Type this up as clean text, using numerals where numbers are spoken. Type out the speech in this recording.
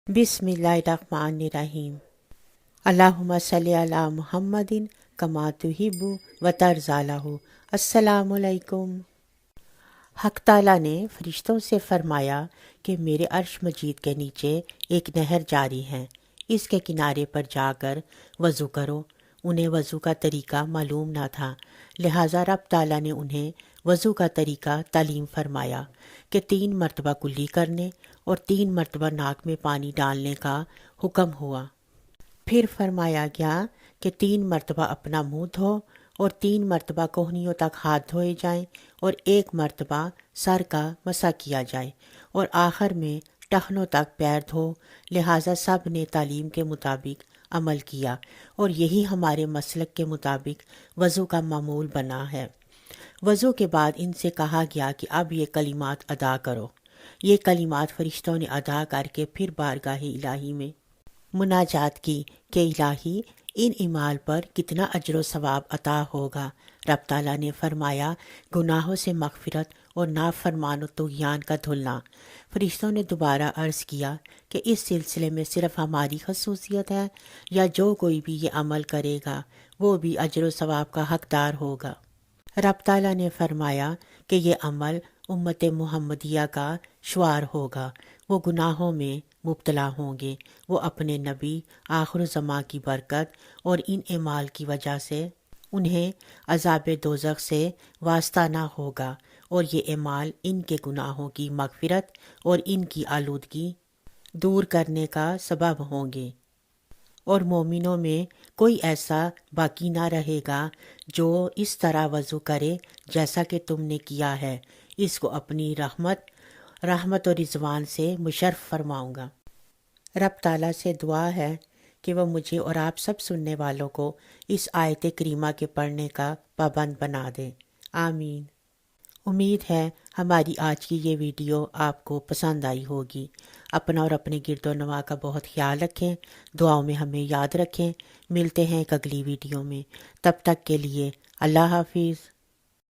बिस्मिल्लाहिर्रहमानिर्रहीम। अल्लाहुम्मा सल्ली अला मुहम्मदिन कमा तुहिब्बु व तर्ज़ालहु। अस्सलामुअलैकुम। हक़ ताला ने फरिश्तों से फरमाया कि मेरे अर्श मजीद के नीचे एक नहर जारी है, इसके किनारे पर जाकर वज़ू करो। उन्हें वज़ू का तरीका मालूम ना था, लिहाजा रब ताला ने उन्हें वज़ू का तरीका तालीम फरमाया कि 3 मरतबा कुल्ली करने और 3 मरतबा नाक में पानी डालने का हुक्म हुआ। फिर फरमाया गया कि 3 मरतबा अपना मुंह धो और 3 मरतबा कोहनियों तक हाथ धोए जाएं और 1 मरतबा सर का मसा किया जाए और आखिर में टखनों तक पैर धो। लिहाजा सब ने तालीम के मुताबिक अमल किया और यही हमारे मसलक के मुताबिक वज़ू का मामूल बना है। वज़ू के बाद इनसे कहा गया कि अब ये कलिमात अदा करो। ये कलिमात फरिश्तों ने अदा करके फिर बारगाह इलाही में मुनाजात की कि इलाही, इन इमाल पर कितना अजर सवाब अता होगा। रब ताला ने फरमाया, गुनाहों से मग़फ़िरत और नाफरमान और तुग़यान का धुलना। फरिश्तों ने दोबारा अर्ज़ किया कि इस सिलसिले में सिर्फ़ हमारी खसूसियत है या जो कोई भी ये अमल करेगा वो भी अजर सवाब का हकदार होगा। रब ताला ने फरमाया कि ये अमल उम्मत मुहम्मदिया का शुआर होगा। वो गुनाहों में मुब्तला होंगे। वो अपने नबी आखिर ज़मां की बरकत और इन एमाल की वजह से उन्हें अज़ाब दोज़ख से वास्ता ना होगा और ये एमाल इनके गुनाहों की मग़फ़िरत और इनकी आलूदगी दूर करने का सबब होंगे। और मोमिनों में कोई ऐसा बाकी ना रहेगा जो इस तरह वज़ू करे जैसा कि तुमने किया है। इसको अपनी रहमत और रिज़वान से मुशर्रफ फरमाऊँगा। रब ताला से दुआ है कि वह मुझे और आप सब सुनने वालों को इस आयत करीमा के पढ़ने का पाबंद बना दे। आमीन। उम्मीद है हमारी आज की ये वीडियो आपको पसंद आई होगी। अपना और अपने गिरदो नवा का बहुत ख्याल रखें, दुआओं में हमें याद रखें। मिलते हैं एक अगली वीडियो में, तब तक के लिए अल्लाह हाफिज़।